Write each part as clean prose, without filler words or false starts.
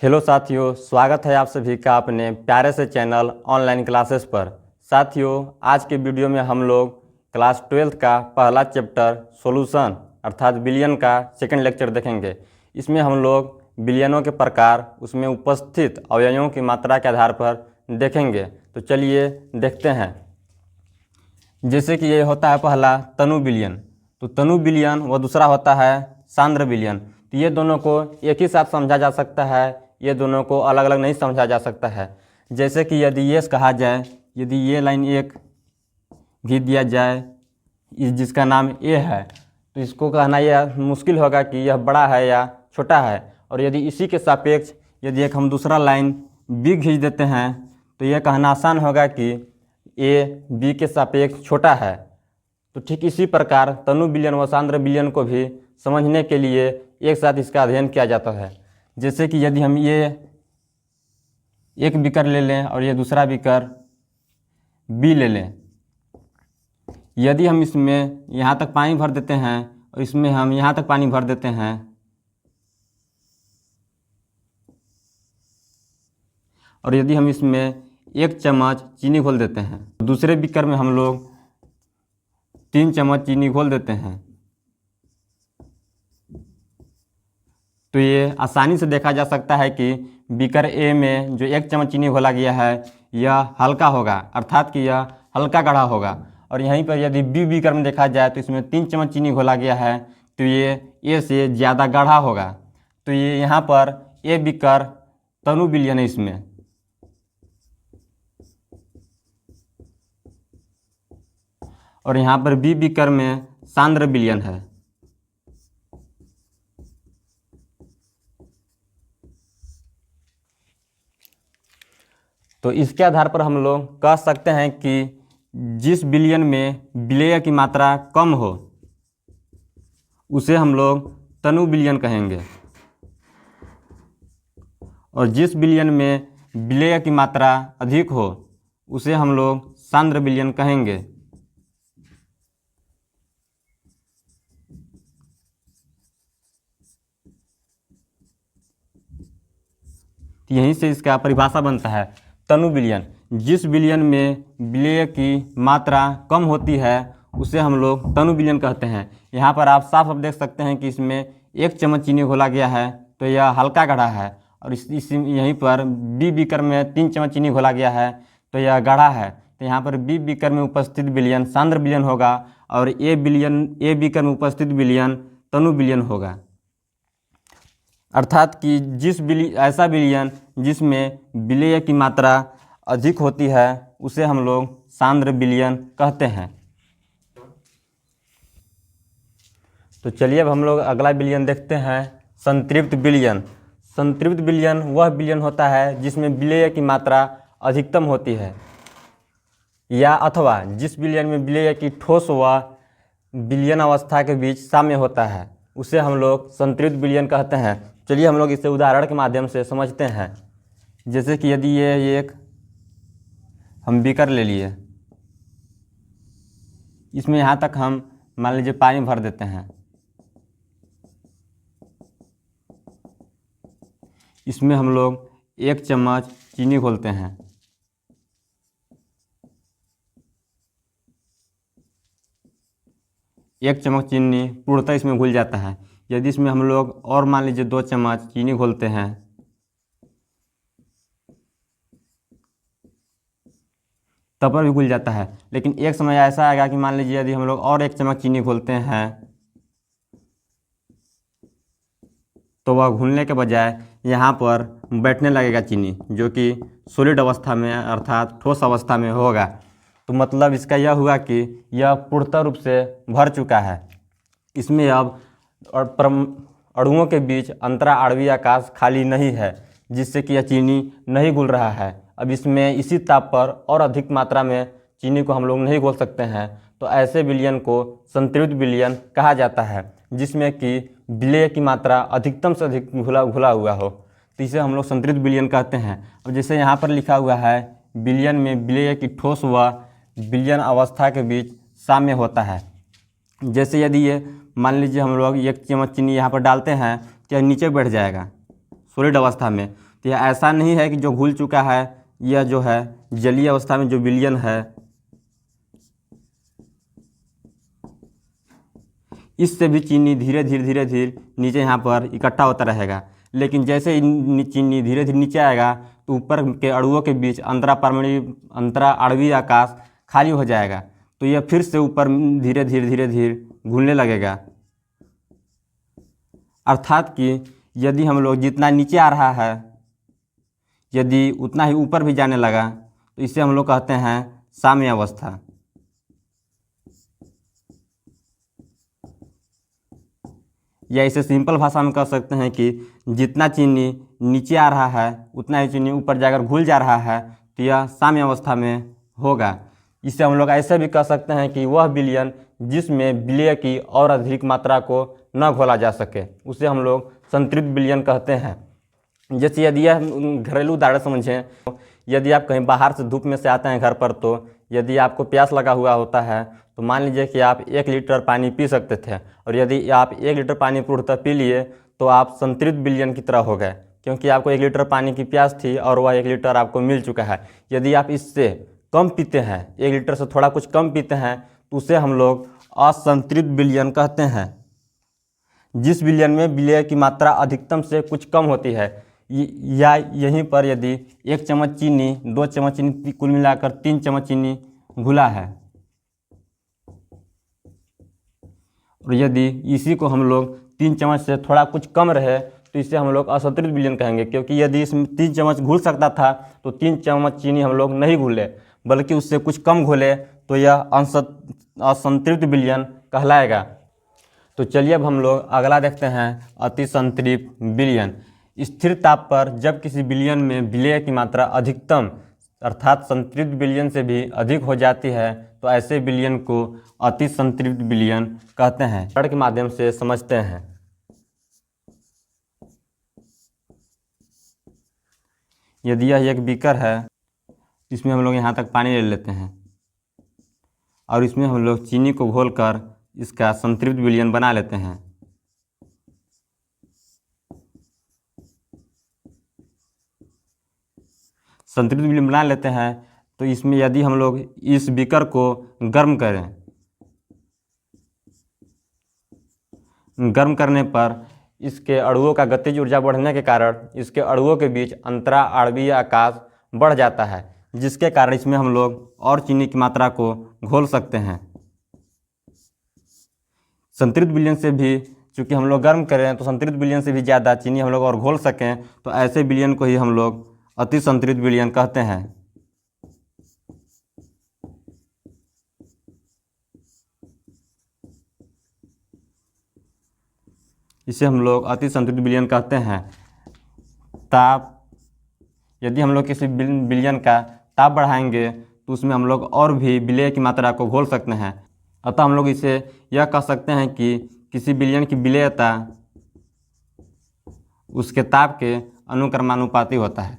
Hello साथियों, स्वागत है आप सभी का अपने प्यारे से चैनल ऑनलाइन क्लासेस पर। साथियों, आज के वीडियो में हम लोग क्लास 12th का पहला चैप्टर सॉल्यूशन अर्थात बिलियन का सेकंड लेक्चर देखेंगे। इसमें हम लोग बिलियनों के प्रकार, उसमें उपस्थित अवयवों की मात्रा के आधार पर देखेंगे। तो चलिए देखते हैं। जैसे कि ये होता है पहला तनु बिलियन, तो तनु बिलियन व दूसरा होता है सांद्र बिलियन। तो ये दोनों को एक ही साथ समझा जा सकता है, ये दोनों को अलग अलग नहीं समझा जा सकता है। जैसे कि यदि ये कहा जाए, यदि ये लाइन एक भी दिया जाए जिसका नाम ए है, तो इसको कहना यह मुश्किल होगा कि यह बड़ा है या छोटा है। और यदि इसी के सापेक्ष यदि एक हम दूसरा लाइन बी खींच देते हैं तो यह कहना आसान होगा कि ए बी के सापेक्ष छोटा है। तो ठीक इसी प्रकार तनु बिलियन व सांद्र बिलियन को भी समझने के लिए एक साथ इसका अध्ययन किया जाता है। जैसे कि यदि हम ये एक बीकर ले लें और ये दूसरा बीकर बी ले लें, यदि हम इसमें यहाँ तक पानी भर देते हैं और इसमें हम यहाँ तक पानी भर देते हैं, और यदि हम इसमें 1 चम्मच चीनी घोल देते हैं, दूसरे बीकर में हम लोग 3 चम्मच चीनी घोल देते हैं, तो ये आसानी से देखा जा सकता है कि बीकर ए में जो 1 चम्मच चीनी घोला गया है यह हल्का होगा, अर्थात कि यह हल्का गाढ़ा होगा। और यहीं पर यदि बी बीकर में देखा जाए तो इसमें 3 चम्मच चीनी घोला गया है, तो ये ए से ज़्यादा गाढ़ा होगा। तो ये यहाँ पर ए बीकर तनु बिलियन है इसमें, और यहाँ पर बी बीकर में सांद्र बिलियन है। तो इसके आधार पर हम लोग कह सकते हैं कि जिस बिलियन में विलेय की मात्रा कम हो उसे हम लोग तनु बिलियन कहेंगे, और जिस बिलियन में विलेय की मात्रा अधिक हो उसे हम लोग सांद्र बिलियन कहेंगे। यहीं से इसका परिभाषा बनता है तनु बिलियन। जिस बिलियन में विलेय की मात्रा कम होती है उसे हम लोग तनु बिलियन कहते हैं। यहाँ पर आप साफ देख सकते हैं कि इसमें 1 चम्मच चीनी घोला गया है, तो यह हल्का गाढ़ा है। और इस यहीं पर बी बीकर में 3 चम्मच चीनी घोला गया है, तो यह गाढ़ा है। तो यहाँ पर बी बीकर में उपस्थित बिलियन सांद्र बिलियन होगा, और ए बीकर में उपस्थित बिलियन तनु बिलियन होगा। अर्थात कि ऐसा बिलियन जिसमें विलेय की मात्रा अधिक होती है उसे हम लोग सांद्र बिलियन कहते हैं। तो चलिए अब हम लोग अगला बिलियन देखते हैं, संतृप्त बिलियन। संतृप्त बिलियन वह बिलियन होता है जिसमें विलेय की मात्रा अधिकतम होती है, या अथवा जिस बिलियन में विलेय की ठोस व विलयन अवस्था के बीच साम्य होता है उसे हम लोग संतृप्त बिलियन कहते हैं। चलिए हम लोग इसे उदाहरण के माध्यम से समझते हैं। जैसे कि यदि ये एक हम बीकर ले लिए, इसमें यहाँ तक हम मान लीजिए पानी भर देते हैं, इसमें हम लोग 1 चम्मच चीनी घोलते हैं, एक चम्मच चीनी पूर्णतः इसमें घुल जाता है। यदि इसमें हम लोग और मान लीजिए 2 चम्मच चीनी घोलते हैं, तब पर भी घुल जाता है। लेकिन एक समय ऐसा आएगा कि मान लीजिए यदि हम लोग और 1 चम्मच चीनी घोलते हैं तो वह घुलने के बजाय यहाँ पर बैठने लगेगा चीनी, जो कि सॉलिड अवस्था में अर्थात ठोस अवस्था में होगा। तो मतलब इसका यह हुआ कि यह पूर्णतः रूप से भर चुका है। इसमें अब अणुओं के बीच अंतरा आणवीय आकाश खाली नहीं है, जिससे कि यह चीनी नहीं घुल रहा है। अब इसमें इसी ताप पर और अधिक मात्रा में चीनी को हम लोग नहीं घोल सकते हैं, तो ऐसे विलयन को संतृप्त विलयन कहा जाता है, जिसमें कि विलेय की मात्रा अधिकतम से अधिक घुला हुआ हो, तो इसे हम लोग संतृप्त विलयन कहते हैं। अब जैसे यहाँ पर लिखा हुआ है विलयन में विलेय की ठोस व विलयन अवस्था के बीच साम्य होता है। जैसे यदि ये मान लीजिए हम लोग 1 चम्मच चीनी यहाँ पर डालते हैं तो यह नीचे बैठ जाएगा सॉलिड अवस्था में, तो यह ऐसा नहीं है कि जो घुल चुका है, यह जो है जलीय अवस्था में जो विलयन है इससे भी चीनी धीरे धीरे नीचे यहाँ पर इकट्ठा होता रहेगा। लेकिन जैसे ही चीनी धीरे धीरे नीचे आएगा तो ऊपर के अणुओं के बीच अंतरा आणवीय आकाश खाली हो जाएगा, तो यह फिर से ऊपर धीरे धीरे घूमने लगेगा। अर्थात कि यदि हम लोग जितना नीचे आ रहा है यदि उतना ही ऊपर भी जाने लगा तो इसे हम लोग कहते हैं साम्य अवस्था। या इसे सिंपल भाषा में कह सकते हैं कि जितना चीनी नीचे आ रहा है उतना ही चीनी ऊपर जाकर घुल जा रहा है, तो यह साम्य अवस्था में होगा। इसे हम लोग ऐसे भी कह सकते हैं कि वह विलयन जिसमें विलय की और अधिक मात्रा को न घोला जा सके उसे हम लोग संतृप्त विलयन कहते हैं। जैसे यदि यह घरेलू उदाहरण समझें, यदि आप कहीं बाहर से धूप में से आते हैं घर पर, तो यदि आपको प्यास लगा हुआ होता है तो मान लीजिए कि आप 1 लीटर पानी पी सकते थे, और यदि आप 1 लीटर पानी पूर्णतः पी लिए तो आप संतृप्त विलयन की तरह हो गए, क्योंकि आपको 1 लीटर पानी की प्यास थी और वह 1 लीटर आपको मिल चुका है। यदि आप इससे कम पीते हैं, 1 लीटर से थोड़ा कुछ कम पीते हैं, तो उसे हम लोग असंतृप्त विलयन कहते हैं। जिस विलयन में विलय की मात्रा अधिकतम से कुछ कम होती है, या यहीं पर यदि 1 चम्मच चीनी, 2 चम्मच चीनी, कुल मिलाकर 3 चम्मच चीनी घुला है, और यदि इसी को हम लोग 3 चम्मच से थोड़ा कुछ कम रहे तो इसे हम लोग असंतृप्त विलयन कहेंगे, क्योंकि यदि इसमें 3 चम्मच घुल सकता था तो 3 चम्मच चीनी हम लोग नहीं घुले बल्कि उससे कुछ कम घुले, तो यह असंतृप्त विलयन कहलाएगा। तो चलिए अब हम लोग अगला देखते हैं, अति संतृप्त विलयन। स्थिर ताप पर जब किसी विलयन में विलय की मात्रा अधिकतम अर्थात संतृप्त विलयन से भी अधिक हो जाती है तो ऐसे विलयन को अति संतृप्त विलयन कहते हैं। उदाहरण के माध्यम से समझते हैं। यदि यह एक बीकर है, इसमें हम लोग यहाँ तक पानी ले लेते हैं और इसमें हम लोग चीनी को घोलकर इसका संतृप्त विलयन बना लेते हैं। संतृप्त विलयन बना लेते हैं तो इसमें यदि हम लोग इस बीकर को गर्म करें, गर्म करने पर इसके अणुओं का गतिज ऊर्जा बढ़ने के कारण इसके अणुओं के बीच अंतरा आणवीय आकाश बढ़ जाता है, जिसके कारण इसमें हम लोग और चीनी की मात्रा को घोल सकते हैं। संतृप्त विलयन से भी चूँकि हम लोग गर्म करें तो संतृप्त विलयन से भी ज़्यादा चीनी हम लोग और घोल सकें, तो ऐसे विलयन को ही हम लोग अति संतृप्त विलयन कहते हैं। इसे हम लोग अति संतृप्त विलयन कहते हैं। ताप, यदि हम लोग किसी विलयन का ताप बढ़ाएंगे तो उसमें हम लोग और भी विलय की मात्रा को घोल सकते हैं। अतः हम लोग इसे यह कह सकते हैं कि किसी विलयन की विलयता उसके ताप के अनुक्रमानुपाती होता है।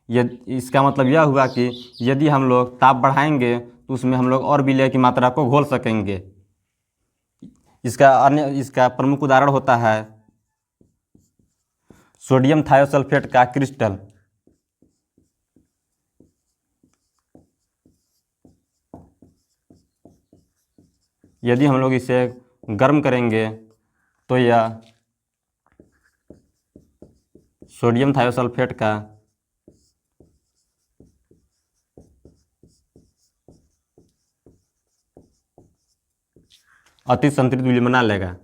इसका मतलब यह हुआ कि यदि हम लोग ताप बढ़ाएंगे तो उसमें हम लोग और विलय की मात्रा को घोल सकेंगे। इसका प्रमुख उदाहरण होता है सोडियम थायोसल्फेट का क्रिस्टल। यदि हम लोग इसे गर्म करेंगे तो यह सोडियम थायोसल्फेट का अति संतृप्त विलयन बना लेगा।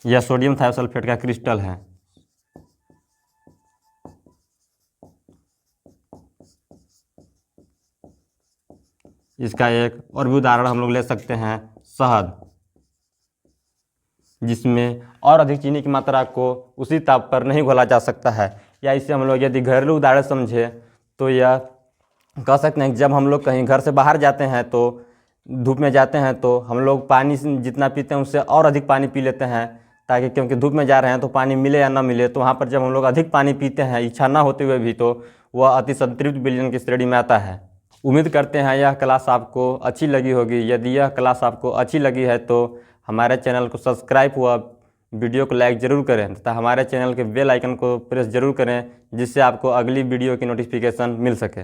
यह सोडियम थायोसल्फेट का क्रिस्टल है। इसका एक और भी उदाहरण हम लोग ले सकते हैं शहद, जिसमें और अधिक चीनी की मात्रा को उसी ताप पर नहीं घोला जा सकता है। या इसे हम लोग यदि घरेलू उदाहरण समझे तो यह कह सकते हैं कि जब हम लोग कहीं घर से बाहर जाते हैं तो धूप में जाते हैं तो हम लोग पानी जितना पीते हैं उससे और अधिक पानी पी लेते हैं, ताकि क्योंकि धूप में जा रहे हैं तो पानी मिले या ना मिले, तो वहाँ पर जब हम लोग अधिक पानी पीते हैं इच्छा ना होते हुए भी, तो वह अति संतृप्त विलयन की श्रेणी में आता है। उम्मीद करते हैं यह क्लास आपको अच्छी लगी होगी। यदि यह क्लास आपको अच्छी लगी है तो हमारे चैनल को सब्सक्राइब व वीडियो को लाइक ज़रूर करें तथा हमारे चैनल के बेल आइकन को प्रेस ज़रूर करें, जिससे आपको अगली वीडियो की नोटिफिकेशन मिल सके।